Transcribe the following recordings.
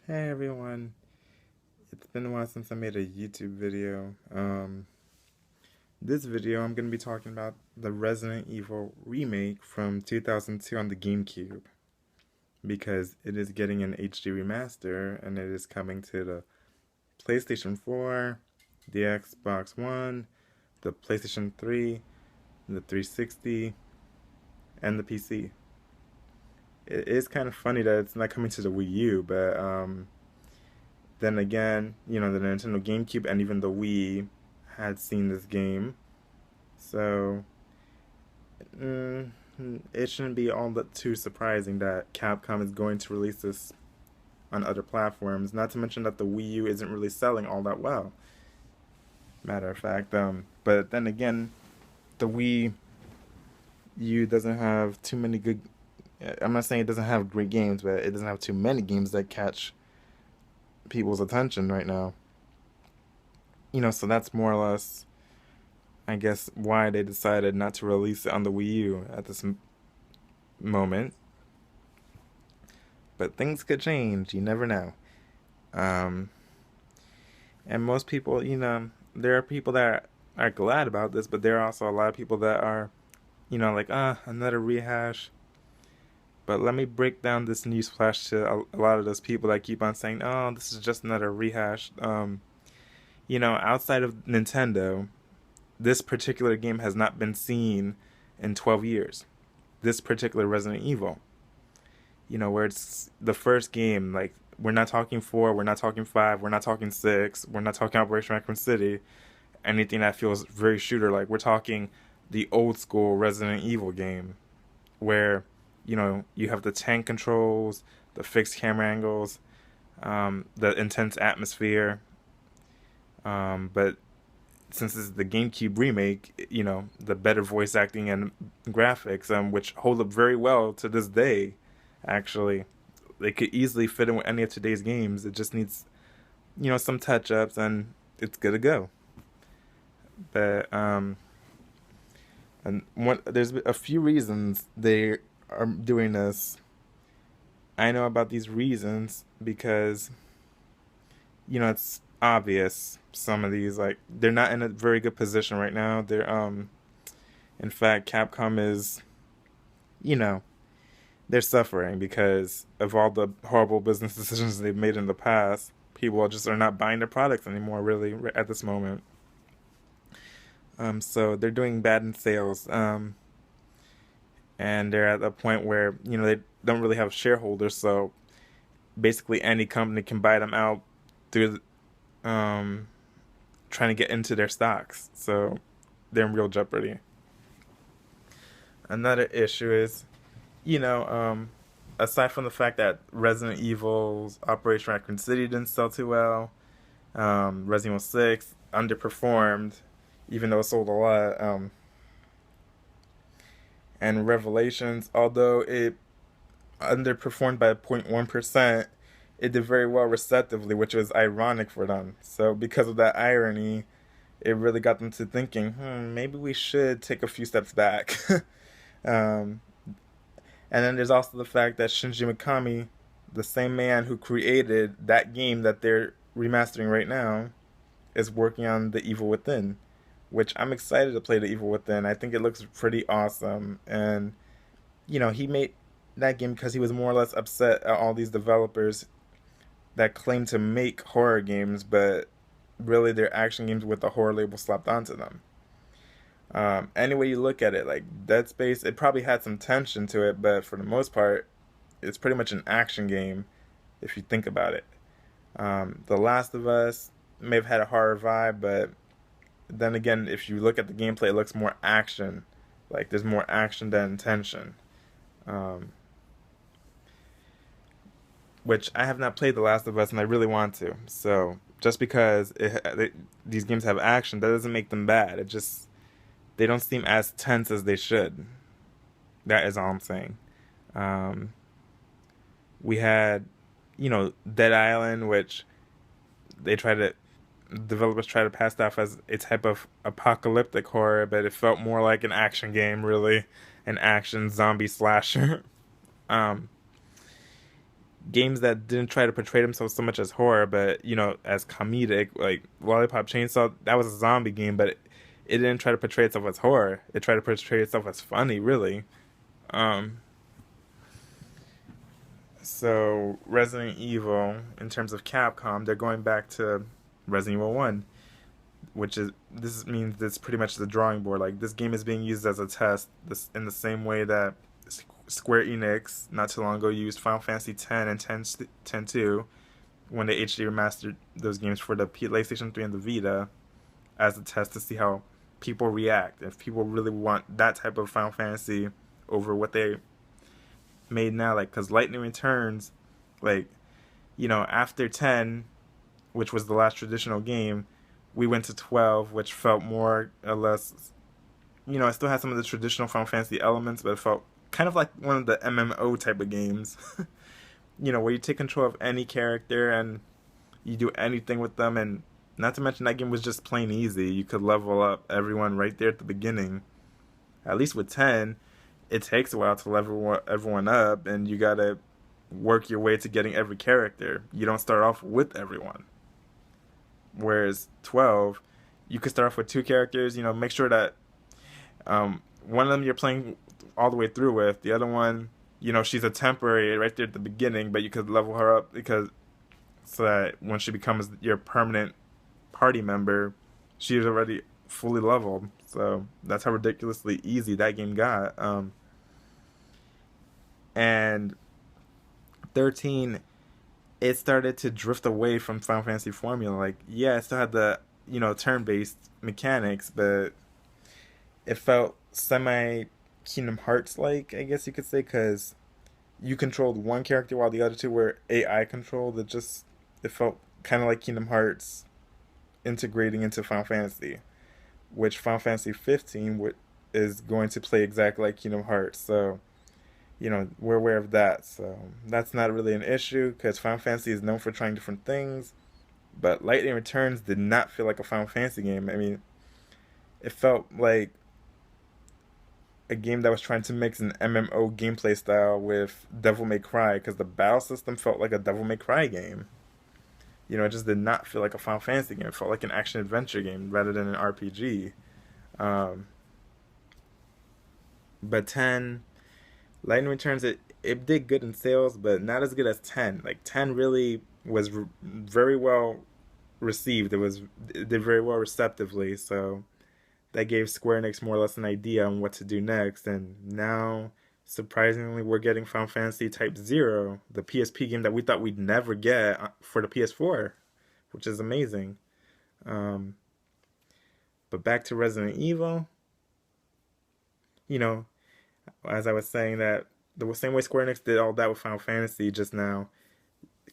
Hey everyone, it's been a while since I made a YouTube video. This video I'm going to be talking about the Resident Evil remake from 2002 on the GameCube because it is getting an HD remaster and it is coming to the PlayStation 4, the Xbox One, the PlayStation 3, the 360, and the PC. It is kind of funny that it's not coming to the Wii U, but then again, the Nintendo GameCube and even the Wii had seen this game. So, mm, it shouldn't be all that too surprising that Capcom is going to release this on other platforms. Not to mention that the Wii U isn't really selling all that well. Matter of fact, but then again, the Wii U doesn't have too many good. I'm not saying it doesn't have great games, but it doesn't have too many games that catch people's attention right now. So that's more or less, I guess, why they decided not to release it on the Wii U at this moment. But things could change. You never know. Um, and most people, there are people that are glad about this, but there are also a lot of people that are, like, another rehash. But let me break down this news flash to a lot of those people that keep on saying, oh, this is just another rehash. Outside of Nintendo, this particular game has not been seen in 12 years. This particular Resident Evil. Where it's the first game, like, we're not talking 4, we're not talking 5, we're not talking 6, we're not talking Operation Raccoon City, anything that feels very shooter like. We're talking the old school Resident Evil game, where, you have the tank controls, the fixed camera angles, the intense atmosphere. But since this is the GameCube remake, the better voice acting and graphics, which hold up very well to this day, actually. They could easily fit in with any of today's games. It just needs, some touch ups and it's good to go. But, there's a few reasons they are doing this. I know about these reasons because, it's obvious. Some of these, like, they're not in a very good position right now. In fact, Capcom is, you know, they're suffering because of all the horrible business decisions they've made in the past. People just are not buying their products anymore, really, at this moment. So they're doing bad in sales, and they're at a point where they don't really have shareholders. So basically, any company can buy them out through trying to get into their stocks. So they're in real jeopardy. Another issue is, you know, um, aside from the fact that Resident Evil's Operation Raccoon City didn't sell too well, Resident Evil 6 underperformed, even though it sold a lot. And Revelations, although it underperformed by 0.1%, it did very well receptively, which was ironic for them. So, because of that irony, it really got them to thinking, maybe we should take a few steps back. um, and then there's also the fact that Shinji Mikami, the same man who created that game that they're remastering right now, is working on The Evil Within, which I'm excited to play The Evil Within. I think it looks pretty awesome. And, he made that game because he was more or less upset at all these developers that claim to make horror games, but really they're action games with the horror label slapped onto them. Any way you look at it, like Dead Space, it probably had some tension to it, but for the most part, it's pretty much an action game if you think about it. The Last of Us may have had a horror vibe, but then again, if you look at the gameplay, it looks more action. Like there's more action than tension. Um, which I have not played The Last of Us, and I really want to. So just because these games have action, that doesn't make them bad. It just they don't seem as tense as they should. That is all I'm saying. Um, we had, Dead Island, which they try to developers try to pass that off as a type of apocalyptic horror, but it felt more like an action game, really, an action zombie slasher. um, games that didn't try to portray themselves so much as horror, but as comedic, like Lollipop Chainsaw, that was a zombie game, but it didn't try to portray itself as horror. It tried to portray itself as funny, really. Um, so Resident Evil, in terms of Capcom, they're going back to Resident Evil One, which is this means it's pretty much the drawing board. Like this game is being used as a test, this in the same way that Square Enix not too long ago used Final Fantasy X and 10 when they HD remastered those games for the PlayStation 3 and the Vita as a test to see how people react. If people really want that type of Final Fantasy over what they made now, like because Lightning Returns, like after 10, which was the last traditional game, we went to 12, which felt more or less, it still had some of the traditional Final Fantasy elements, but it felt kind of like one of the MMO type of games, where you take control of any character and you do anything with them. And not to mention that game was just plain easy. You could level up everyone right there at the beginning. At least with 10, it takes a while to level everyone up, and you gotta work your way to getting every character. You don't start off with everyone. Whereas 12, you could start off with two characters. Make sure that one of them you're playing all the way through with. The other one, she's a temporary right there at the beginning, but you could level her up so that when she becomes your permanent party member, she's already fully leveled. So that's how ridiculously easy that game got. And 13, it started to drift away from Final Fantasy formula. Like, yeah, it still had the turn-based mechanics, but it felt semi Kingdom Hearts like, I guess you could say, because you controlled one character while the other two were AI controlled. It felt kind of like Kingdom Hearts integrating into Final Fantasy, which Final Fantasy 15 is going to play exactly like Kingdom Hearts. So we're aware of that. So that's not really an issue because Final Fantasy is known for trying different things. But Lightning Returns did not feel like a Final Fantasy game. I mean, it felt like a game that was trying to mix an MMO gameplay style with Devil May Cry because the battle system felt like a Devil May Cry game. It just did not feel like a Final Fantasy game. It felt like an action adventure game rather than an RPG. Um, but 10, Lightning Returns, it did good in sales, but not as good as 10. Like 10 really was very well received. It did very well receptively. So that gave Square Enix more or less an idea on what to do next. And now, surprisingly, we're getting Final Fantasy Type 0, the PSP game that we thought we'd never get for the PS4, which is amazing. Um, but back to Resident Evil, you know, as I was saying, that the same way Square Enix did all that with Final Fantasy just now,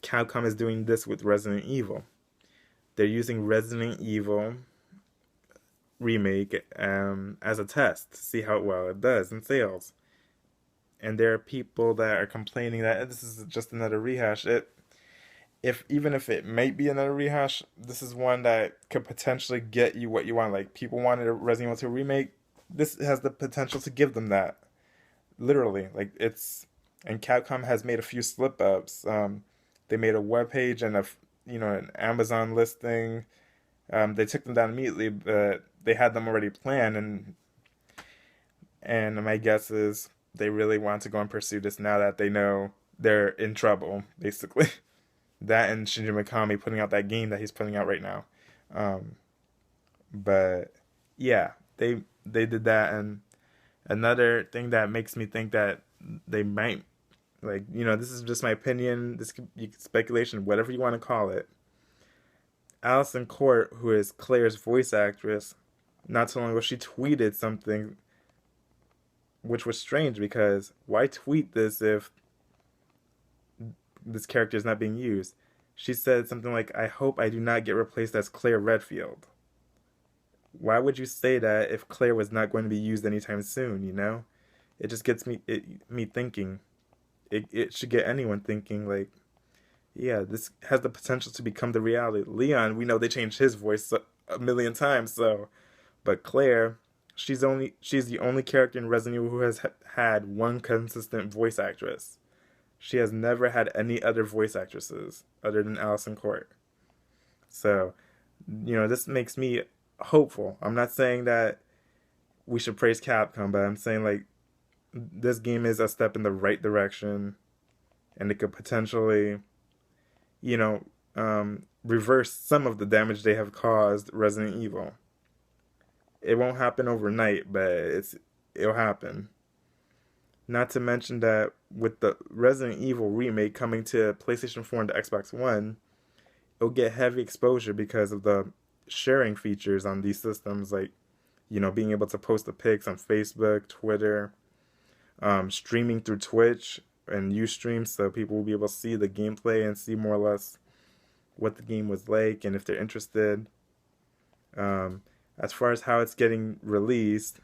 Capcom is doing this with Resident Evil. They're using Resident Evil Remake as a test to see how well it does in sales. And there are people that are complaining that this is just another rehash. Even if it might be another rehash, this is one that could potentially get you what you want. Like people wanted a Resident Evil 2 remake, this has the potential to give them that. Literally, and Capcom has made a few slip ups. They made a web page and an Amazon listing. They took them down immediately, but they had them already planned, and my guess is they really want to go and pursue this now that they know they're in trouble, basically. That and Shinji Mikami putting out that game that he's putting out right now. But yeah, they did that, and another thing that makes me think that they might, this is just my opinion, this could be speculation, whatever you want to call it. Alison Court, who is Claire's voice actress, not so long ago, she tweeted something which was strange because why tweet this if this character is not being used? She said something like, "I hope I do not get replaced as Claire Redfield." Why would you say that if Claire was not going to be used anytime soon, It just gets me thinking. It should get anyone thinking, like, yeah, this has the potential to become the reality. Leon, we know they changed his voice a million times, but Claire, she's the only character in Resident Evil who has had one consistent voice actress. She has never had any other voice actresses other than Allison Court. So, this makes me hopeful. I'm not saying that we should praise Capcom, but I'm saying like this game is a step in the right direction, and it could potentially, you know, reverse some of the damage they have caused Resident Evil. It won't happen overnight, but it'll happen. Not to mention that with the Resident Evil remake coming to PlayStation 4 and the Xbox One, it'll get heavy exposure because of the sharing features on these systems, like being able to post the pics on Facebook, Twitter, streaming through Twitch and Ustream, so people will be able to see the gameplay and see more or less what the game was like and if they're interested. As far as how it's getting released,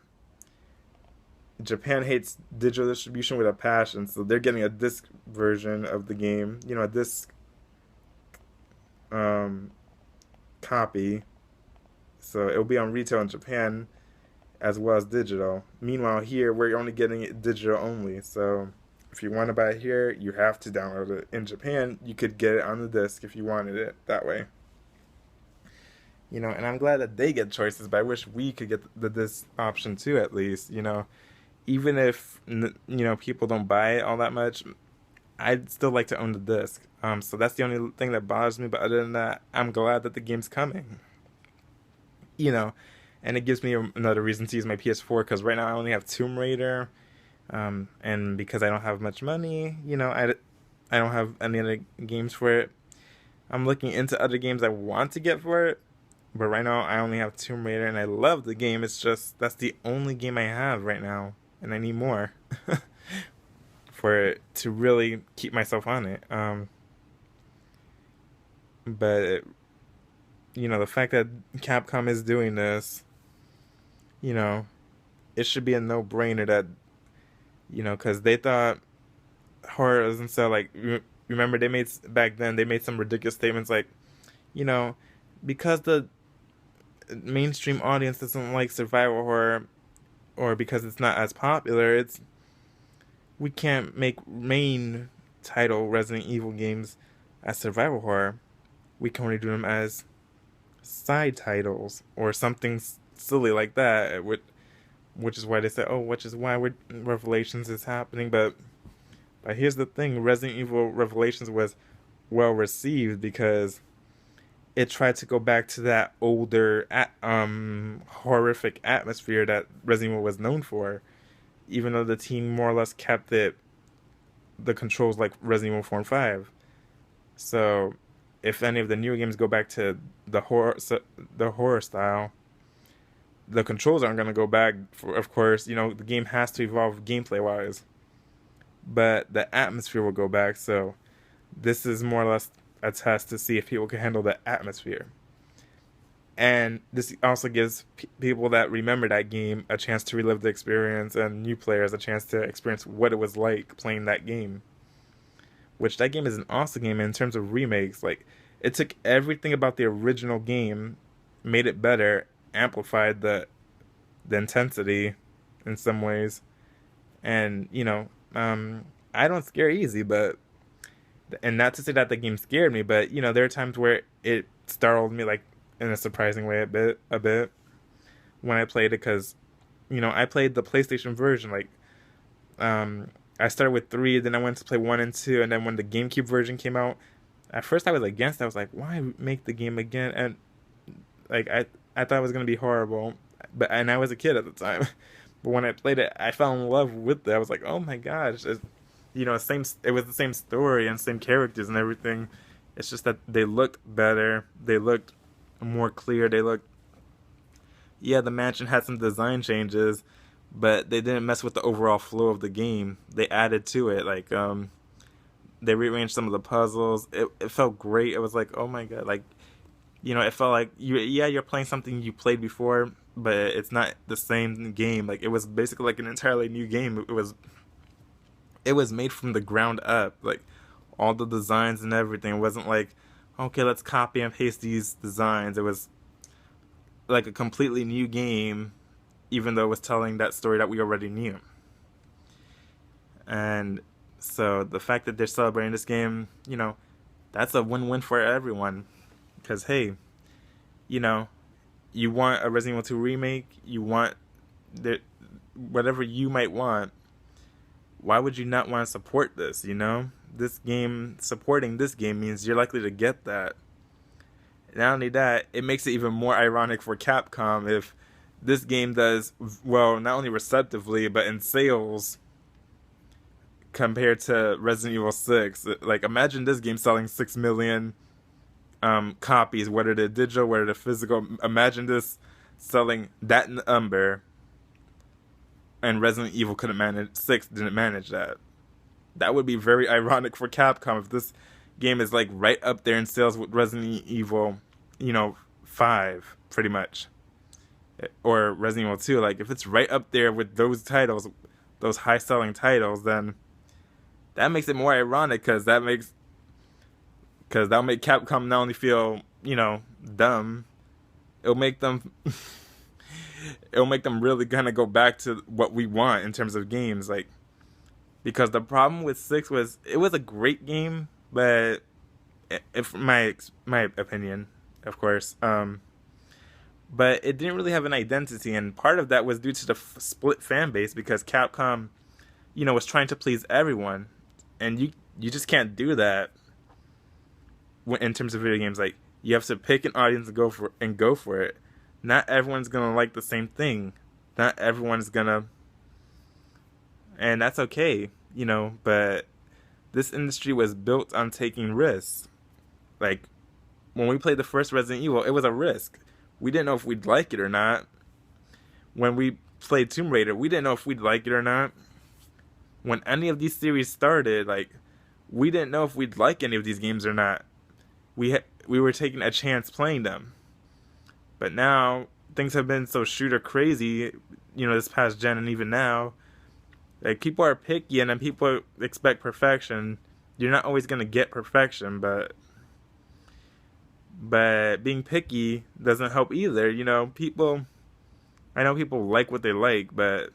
Japan hates digital distribution with a passion, so they're getting a disc version of the game, a disc copy. So it'll be on retail in Japan as well as digital. Meanwhile, here we're only getting it digital only. So if you want to buy it here, you have to download it. In Japan, you could get it on the disc if you wanted it that way. And I'm glad that they get choices, but I wish we could get the disc option too, at least. Even if people don't buy it all that much, I'd still like to own the disc. So that's the only thing that bothers me. But other than that, I'm glad that the game's coming. And it gives me another reason to use my PS4, because right now I only have Tomb Raider, and because I don't have much money, I don't have any other games for it. I'm looking into other games I want to get for it, but right now I only have Tomb Raider, and I love the game. It's just that's the only game I have right now, and I need more for it to really keep myself on it. But the fact that Capcom is doing this, it should be a no-brainer that, because they thought horror doesn't sell. Like, remember back then they made some ridiculous statements like, because the mainstream audience doesn't like survival horror, or because it's not as popular, we can't make main title Resident Evil games as survival horror. We can only do them as side titles or something silly like that, which is why they say, which is why Revelations is happening. But here's the thing: Resident Evil Revelations was well received because it tried to go back to that older, horrific atmosphere that Resident Evil was known for, even though the team more or less kept the controls like Resident Evil 4 and 5. So if any of the newer games go back to the horror style, the controls aren't going to go back. Of course, the game has to evolve gameplay wise, but the atmosphere will go back. So this is more or less a test to see if people can handle the atmosphere. And this also gives people that remember that game a chance to relive the experience, and new players a chance to experience what it was like playing that game. Which that game is an awesome game in terms of remakes. Like, it took everything about the original game, made it better, amplified the intensity in some ways. And, I don't scare easy, and not to say that the game scared me, but, there are times where it startled me, like, in a surprising way a bit when I played it, because, I played the PlayStation version, like, I started with 3, then I went to play 1 and 2, and then when the GameCube version came out, at first I was against it. I was like, why make the game again? And, like, I thought it was going to be horrible, and I was a kid at the time. But when I played it, I fell in love with it. I was like, oh my gosh. It was the same story and same characters and everything. It's just that they looked better. They looked more clear. The mansion had some design changes, but they didn't mess with the overall flow of the game. They added to it. Like, they rearranged some of the puzzles. It felt great. It was like, oh my god. Like, it felt like you're playing something you played before, but it's not the same game. Like, it was basically like an entirely new game. It was made from the ground up. Like, all the designs and everything. It wasn't like, okay, let's copy and paste these designs. It was like a completely new game, even though it was telling that story that we already knew. And So the fact that they're celebrating this game, that's a win-win for everyone. Because hey, you know, you want a Resident Evil 2 remake, you want the whatever you might want. Why would you not want to support this? This game, supporting this game means you're likely to get that. Not only that, it makes it even more ironic for Capcom if this game does well, not only receptively but in sales compared to Resident Evil 6. Like, imagine this game selling 6 million copies, whether they're digital, whether they're physical. Imagine this selling that number, and Resident Evil couldn't manage, 6 didn't manage that. That would be very ironic for Capcom if this game is like right up there in sales with Resident Evil, 5, pretty much. Or Resident Evil 2. Like, if it's right up there with those titles, those high selling titles, then that makes it more ironic because that'll make Capcom not only feel, dumb, it'll make them really kind of go back to what we want in terms of games, like, because the problem with 6 was it was a great game, but if my opinion, of course, but it didn't really have an identity, and part of that was due to the split fan base because Capcom, was trying to please everyone, and you just can't do that in terms of video games. Like, you have to pick an audience and go for it. Not everyone's gonna like the same thing. Not everyone's gonna, and that's okay, But this industry was built on taking risks. Like, when we played the first Resident Evil, it was a risk. We didn't know if we'd like it or not. When we played Tomb Raider, we didn't know if we'd like it or not. When any of these series started, like, we didn't know if we'd like any of these games or not. We were taking a chance playing them. But now, things have been so shooter crazy, this past gen and even now. Like, people are picky and then people expect perfection. You're not always going to get perfection, but being picky doesn't help either. I know people like what they like, but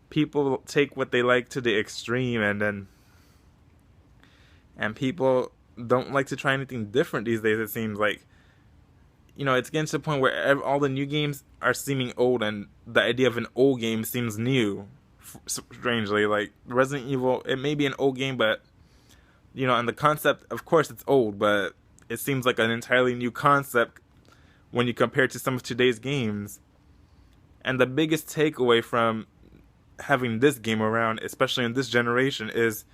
people take what they like to the extreme, and people don't like to try anything different these days, it seems like. It's getting to the point where all the new games are seeming old, and the idea of an old game seems new, strangely. Like, Resident Evil, it may be an old game, but, and the concept, of course, it's old, but it seems like an entirely new concept when you compare it to some of today's games. And the biggest takeaway from having this game around, especially in this generation, is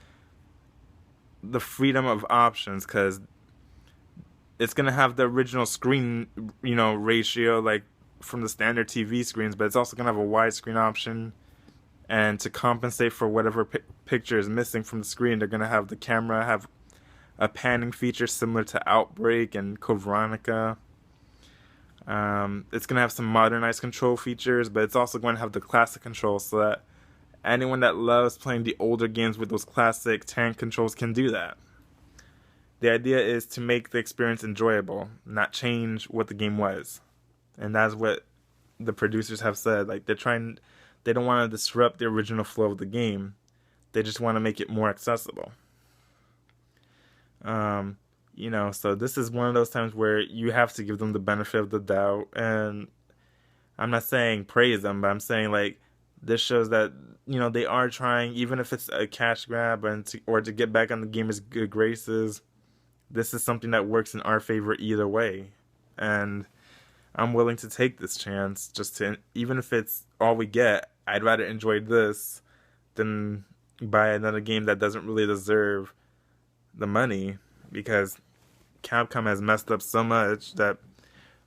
the freedom of options, because it's going to have the original screen, ratio, like, from the standard TV screens, but it's also going to have a widescreen option. And to compensate for whatever picture is missing from the screen, they're going to have the camera have a panning feature similar to Outbreak and Code Veronica. It's going to have some modernized control features, but it's also going to have the classic controls so that anyone that loves playing the older games with those classic tank controls can do that. The idea is to make the experience enjoyable, not change what the game was. And that's what the producers have said. Like, they don't want to disrupt the original flow of the game. They just want to make it more accessible. So this is one of those times where you have to give them the benefit of the doubt. And I'm not saying praise them, but I'm saying, like, this shows that, they are trying, even if it's a cash grab or to get back on the gamer's good graces. This is something that works in our favor either way. And I'm willing to take this chance even if it's all we get, I'd rather enjoy this than buy another game that doesn't really deserve the money, because Capcom has messed up so much that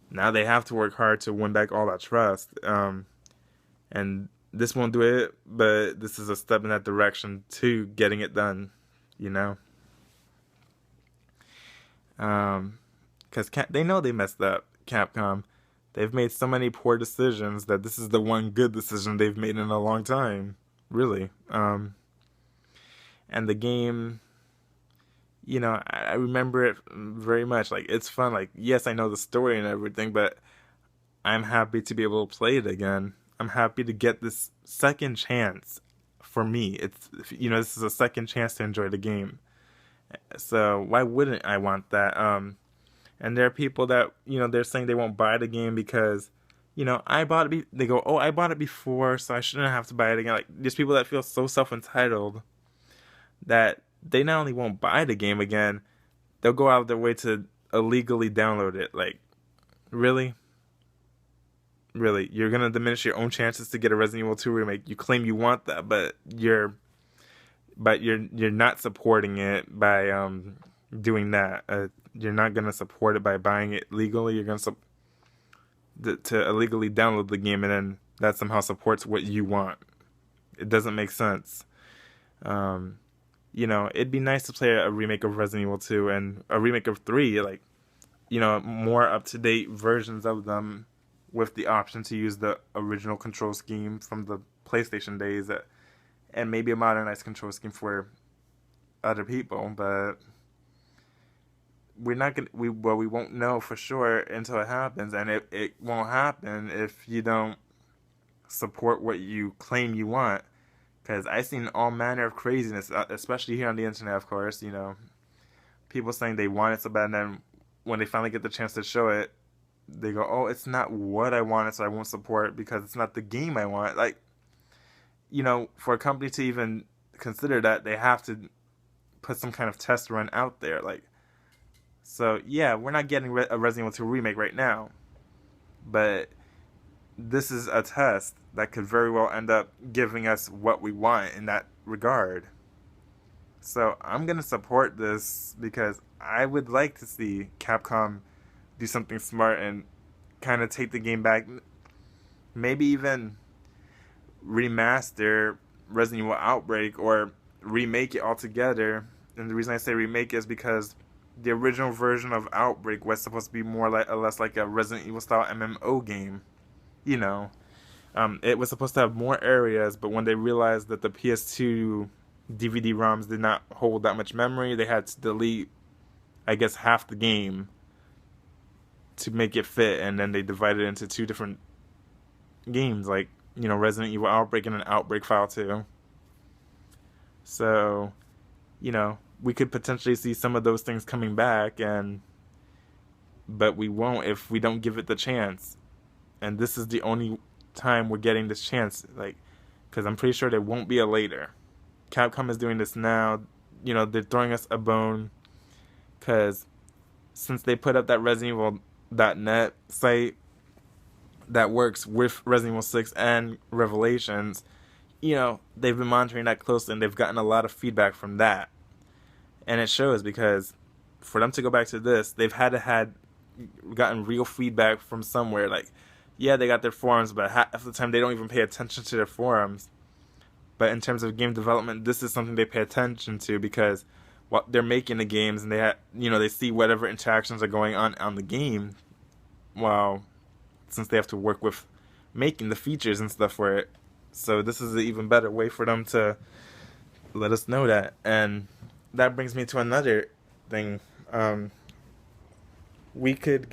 now they have to work hard to win back all that trust. And this won't do it, but this is a step in that direction to getting it done, Because they know they messed up, Capcom. They've made so many poor decisions that this is the one good decision they've made in a long time. Really. And the game, I remember it very much. Like, it's fun. Like, yes, I know the story and everything, but I'm happy to be able to play it again. I'm happy to get this second chance for me. It's, this is a second chance to enjoy the game. So why wouldn't I want that? And there are people that, they're saying they won't buy the game because, I bought it. They go, oh, I bought it before, so I shouldn't have to buy it again. Like, there's people that feel so self-entitled that they not only won't buy the game again, they'll go out of their way to illegally download it. Like, really? Really? You're going to diminish your own chances to get a Resident Evil 2 remake. You claim you want that, but you're not supporting it by doing that. You're not going to support it by buying it legally. You're going to illegally download the game, and then that somehow supports what you want. It doesn't make sense. It'd be nice to play a remake of Resident Evil 2 and a remake of 3, like, more up-to-date versions of them with the option to use the original control scheme from the PlayStation days, and maybe a modernized control scheme for other people, but we won't know for sure until it happens, and it won't happen if you don't support what you claim you want. Because I've seen all manner of craziness, especially here on the internet, of course. People saying they want it so bad, and then when they finally get the chance to show it, they go, "Oh, it's not what I wanted, so I won't support it because it's not the game I want." Like, for a company to even consider that, they have to put some kind of test run out there. Like, so yeah, we're not getting a Resident Evil 2 remake right now, but this is a test that could very well end up giving us what we want in that regard. So I'm going to support this because I would like to see Capcom do something smart and kind of take the game back. Maybe even remaster Resident Evil Outbreak or remake it altogether. And the reason I say remake is because the original version of Outbreak was supposed to be less like a Resident Evil style MMO game. It was supposed to have more areas, but when they realized that the PS2 DVD ROMs did not hold that much memory, they had to delete, I guess, half the game to make it fit, and then they divided it into two different games, like, Resident Evil Outbreak and an Outbreak File 2. So, we could potentially see some of those things coming back, but we won't if we don't give it the chance. And this is the only time we're getting this chance, like, because I'm pretty sure there won't be a later. Capcom is doing this now. They're throwing us a bone because since they put up that ResidentEvil.net site that works with Resident Evil 6 and Revelations, they've been monitoring that closely, and they've gotten a lot of feedback from that. And it shows, because for them to go back to this, they've gotten real feedback from somewhere. Like, yeah, they got their forums, but half the time they don't even pay attention to their forums. But in terms of game development, this is something they pay attention to, because they're making the games, and they see whatever interactions are going on the game, since they have to work with making the features and stuff for it. So this is an even better way for them to let us know that. And that brings me to another thing. We could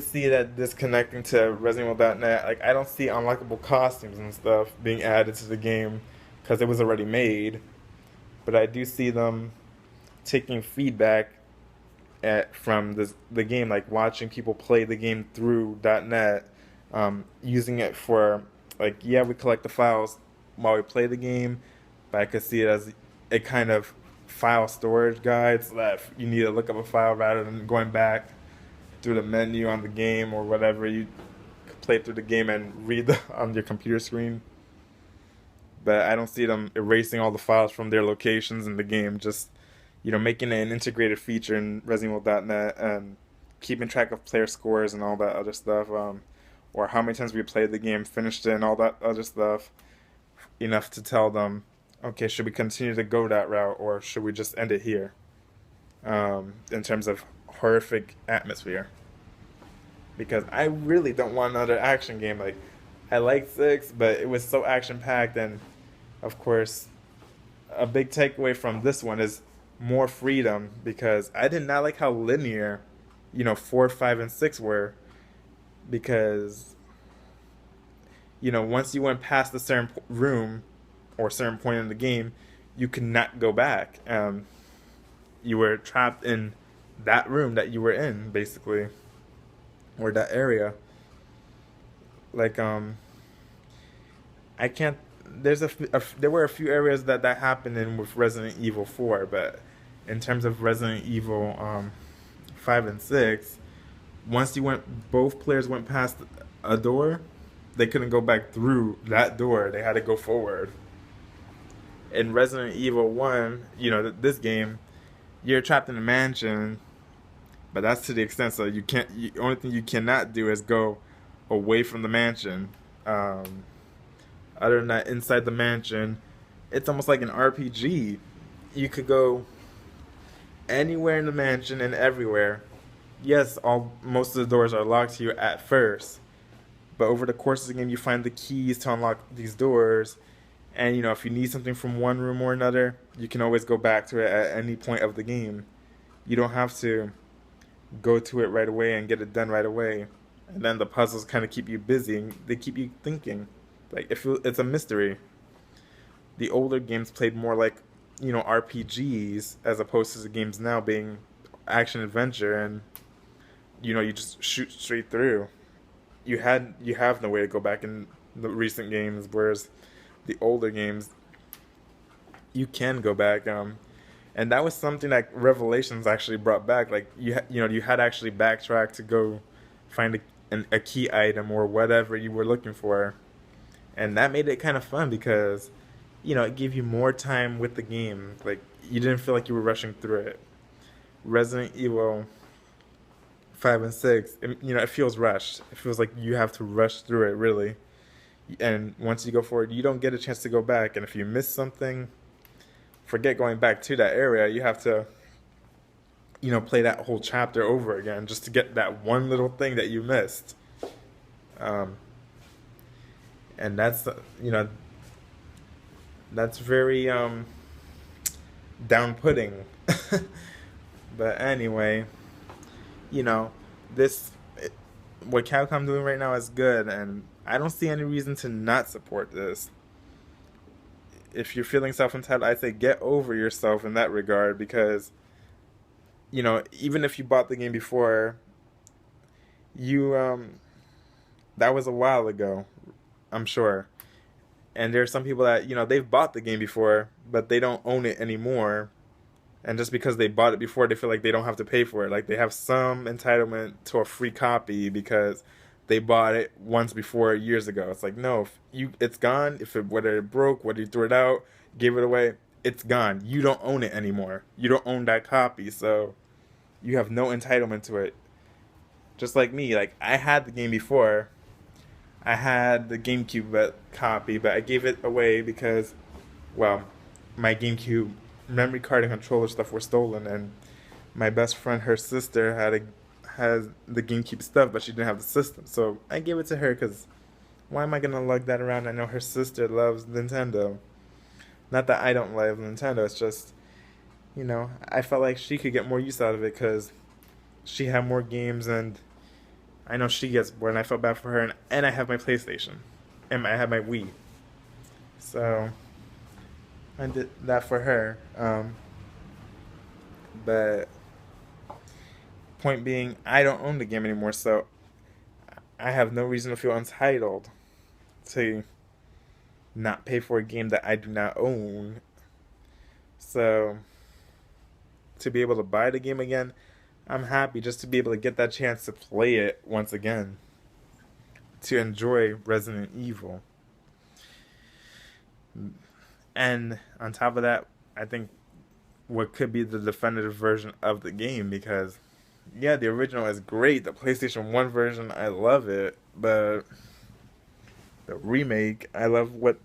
see that disconnecting to ResidentEvil.net. Like, I don't see unlockable costumes and stuff being added to the game because it was already made. But I do see them taking feedback from the game, like watching people play the game through .net, using it for, like, yeah, we collect the files while we play the game, but I could see it as a kind of file storage guide, so that you need to look up a file rather than going back through the menu on the game or whatever. You play through the game and read on your computer screen. But I don't see them erasing all the files from their locations in the game, just, making it an integrated feature in ResidentEvil.net and keeping track of player scores and all that other stuff, or how many times we played the game, finished it, and all that other stuff, enough to tell them, okay, should we continue to go that route, or should we just end it here, in terms of horrific atmosphere. Because I really don't want another action game. Like, I liked 6, but it was so action-packed, and, of course, a big takeaway from this one is more freedom, because I did not like how linear, 4, 5, and 6 were, because once you went past a certain room or certain point in the game, you could not go back. You were trapped in that room that you were in, basically, or that area. Like, I can't. There's there were a few areas that happened in with Resident Evil 4, but in terms of Resident Evil 5 and 6, once both players went past a door, they couldn't go back through that door. They had to go forward. In Resident Evil 1, this game, you're trapped in a mansion, but that's to the extent. So you can't. Only thing you cannot do is go away from the mansion. Um, Other than that, inside the mansion, it's almost like an RPG. You could go anywhere in the mansion and everywhere. Yes, all most of the doors are locked to you at first, but over the course of the game, you find the keys to unlock these doors. And if you need something from one room or another, you can always go back to it at any point of the game. You don't have to go to it right away and get it done right away. And then the puzzles kind of keep you busy and they keep you thinking. Like if it's a mystery. The older games played more like RPGs as opposed to the games now being action adventure, and you just shoot straight through. You have no way to go back in the recent games, whereas the older games you can go back. And that was something that Revelations actually brought back. Like you had to actually backtrack to go find a key item or whatever you were looking for, and that made it kind of fun because it gave you more time with the game. Like you didn't feel like you were rushing through it. Resident Evil 5 and 6, it feels rushed. It feels like you have to rush through it really. And once you go forward, you don't get a chance to go back. And if you miss something, forget going back to that area. You have to, play that whole chapter over again just to get that one little thing that you missed. Um, and that's very down-putting. But anyway, you know, this what Capcom doing right now is good, and I don't see any reason to not support this. If you're feeling self-entitled, I say get over yourself in that regard because even if you bought the game before, you that was a while ago, I'm sure. And there are some people that they've bought the game before, but they don't own it anymore. And just because they bought it before, they feel like they don't have to pay for it. Like they have some entitlement to a free copy because they bought it once before years ago. It's like no, it's gone. Whether it broke, whether you threw it out, gave it away, it's gone. You don't own it anymore. You don't own that copy, so you have no entitlement to it. Just like me, like I had the game before. I had the GameCube copy, but I gave it away because, well, my GameCube memory card and controller stuff were stolen, and my best friend, her sister, has the GameCube stuff, but she didn't have the system. So I gave it to her because why am I gonna lug that around? I know her sister loves Nintendo. Not that I don't love Nintendo. It's just, I felt like she could get more use out of it because she had more games, and I know she gets bored, and I felt bad for her. And I have my PlayStation, and I have my Wii, so I did that for her. But point being, I don't own the game anymore, so I have no reason to feel entitled to not pay for a game that I do not own. So to be able to buy the game again, I'm happy just to be able to get that chance to play it once again, to enjoy Resident Evil. And on top of that, I think what could be the definitive version of the game because, yeah, the original is great. The PlayStation 1 version, I love it. But the remake, I love what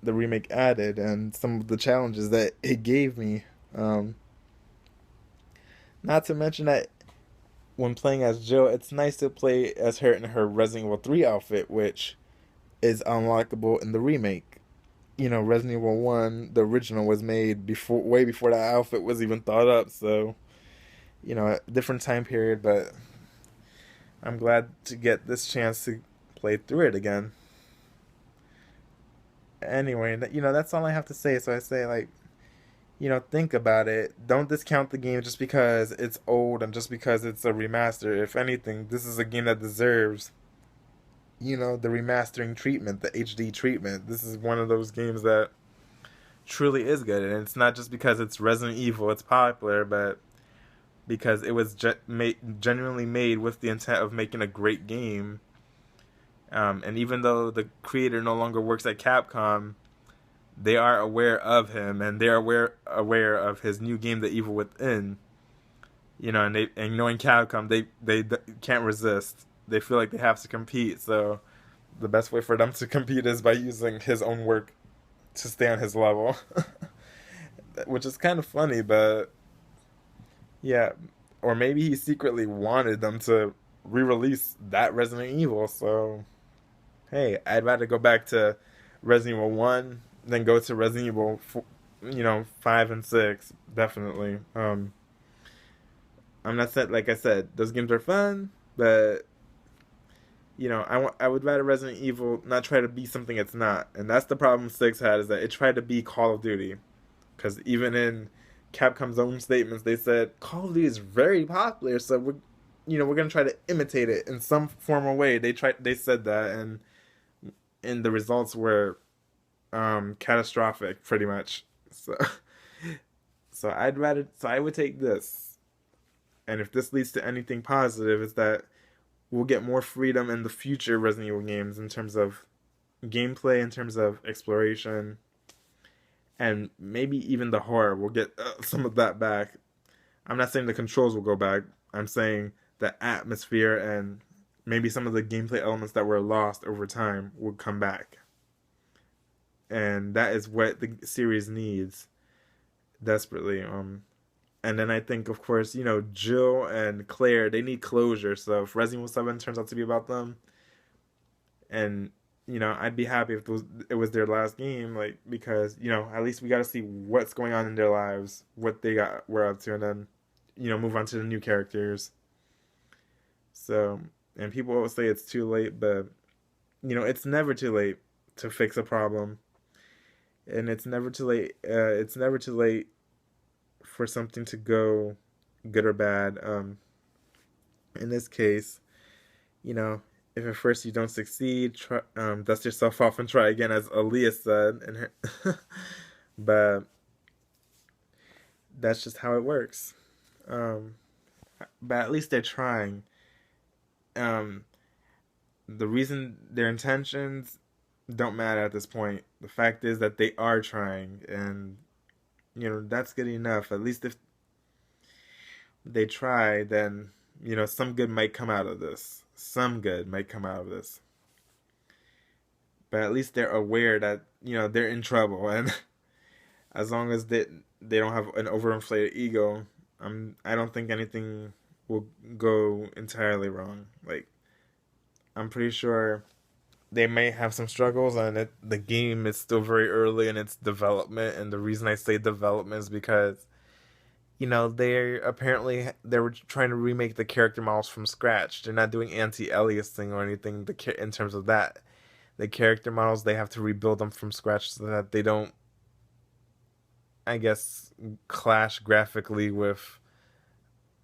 the remake added and some of the challenges that it gave me. Not to mention that when playing as Jill, it's nice to play as her in her Resident Evil 3 outfit, which is unlockable in the remake. Resident Evil 1, the original, was made way before that outfit was even thought up, so, a different time period, but I'm glad to get this chance to play through it again. Anyway, that's all I have to say. So I say, like, think about it. Don't discount the game just because it's old and just because it's a remaster. If anything, this is a game that deserves, the remastering treatment, the HD treatment. This is one of those games that truly is good, and it's not just because it's Resident Evil, it's popular, but because it was genuinely made with the intent of making a great game. And even though the creator no longer works at Capcom, they are aware of him, and they're aware of his new game, The Evil Within. And knowing Capcom, they can't resist. They feel like they have to compete. So the best way for them to compete is by using his own work to stay on his level, which is kind of funny, but yeah. Or maybe he secretly wanted them to re-release that Resident Evil. So hey, I'd rather go back to Resident Evil 1 than go to Resident Evil 5 and 6, definitely. I'm not saying, like I said, those games are fun, but I would rather Resident Evil not try to be something it's not. And that's the problem 6 had, is that it tried to be Call of Duty. Because even in Capcom's own statements, they said Call of Duty is very popular, so we're gonna try to imitate it in some formal way. They said that, and the results were catastrophic, pretty much. So so I would take this, and if this leads to anything positive, is that we'll get more freedom in the future Resident Evil games in terms of gameplay, in terms of exploration, and maybe even the horror. We'll get some of that back. I'm not saying the controls will go back. I'm saying the atmosphere and maybe some of the gameplay elements that were lost over time will come back. And that is what the series needs desperately. And then I think, of course, Jill and Claire, they need closure. So if Resident Evil 7 turns out to be about them, and I'd be happy if it was their last game, like, because at least we got to see what's going on in their lives, what were up to, and then move on to the new characters. So, and people always say it's too late, but it's never too late to fix a problem, and it's never too late. It's never too late for something to go good or bad. In this case, you know, if at first you don't succeed, try, dust yourself off and try again, as Aaliyah said. And but that's just how it works. Um, but at least they're trying. Um, the reason their intentions don't matter at this point. The fact is that they are trying, and that's good enough. At least if they try, then some good might come out of this. Some good might come out of this. But at least they're aware that they're in trouble, and as long as they don't have an overinflated ego, I don't think anything will go entirely wrong. Like, I'm pretty sure they may have some struggles, and the game is still very early in its development. And the reason I say development is because they were trying to remake the character models from scratch. They're not doing anti-aliasing or anything. In terms of that, the character models, they have to rebuild them from scratch so that they don't, I guess, clash graphically with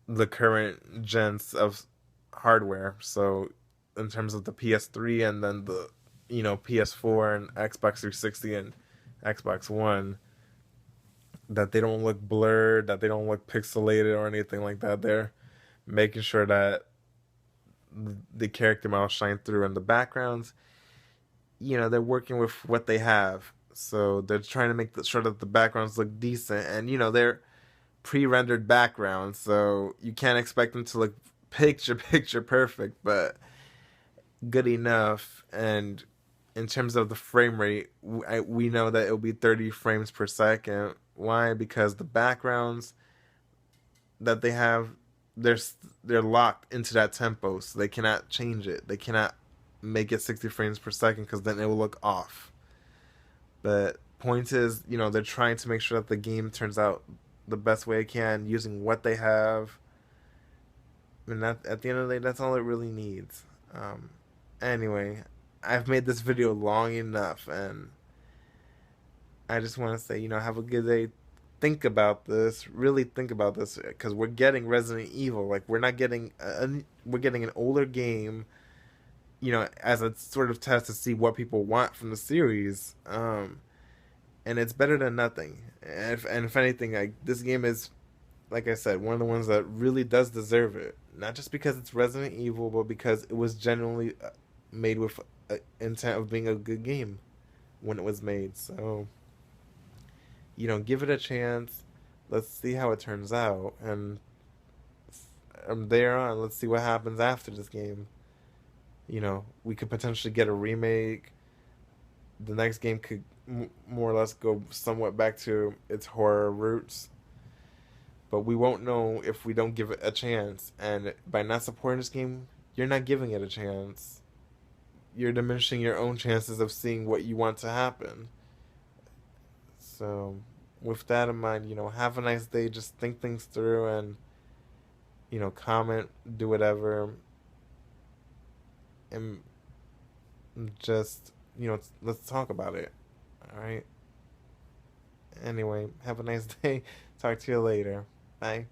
the current gens of hardware. So in terms of the PS3 and then the PS4 and Xbox 360 and Xbox One, that they don't look blurred, that they don't look pixelated or anything like that. They're making sure that the character models shine through in the backgrounds. They're working with what they have. So they're trying to make sure that the backgrounds look decent. And, they're pre-rendered backgrounds. So you can't expect them to look picture perfect, but good enough. And in terms of the frame rate, we know that it'll be 30 frames per second. Why? Because the backgrounds that they have, they're locked into that tempo, so they cannot change it. They cannot make it 60 frames per second because then it will look off. But point is, they're trying to make sure that the game turns out the best way it can using what they have. And that, at the end of the day, that's all it really needs. Anyway, I've made this video long enough, and I just want to say, have a good day. Think about this. Really think about this, because we're getting Resident Evil. Like we're not getting we're getting an older game, as a sort of test to see what people want from the series. And it's better than nothing. And if anything, like this game is, like I said, one of the ones that really does deserve it. Not just because it's Resident Evil, but because it was genuinely made with intent of being a good game when it was made. So, give it a chance. Let's see how it turns out, and from there on, let's see what happens after this game. We could potentially get a remake. The next game could more or less go somewhat back to its horror roots, but we won't know if we don't give it a chance. And by not supporting this game, you're not giving it a chance. You're diminishing your own chances of seeing what you want to happen. So, with that in mind, have a nice day. Just think things through and, comment, do whatever, and just, let's talk about it. All right? Anyway, have a nice day. Talk to you later. Bye.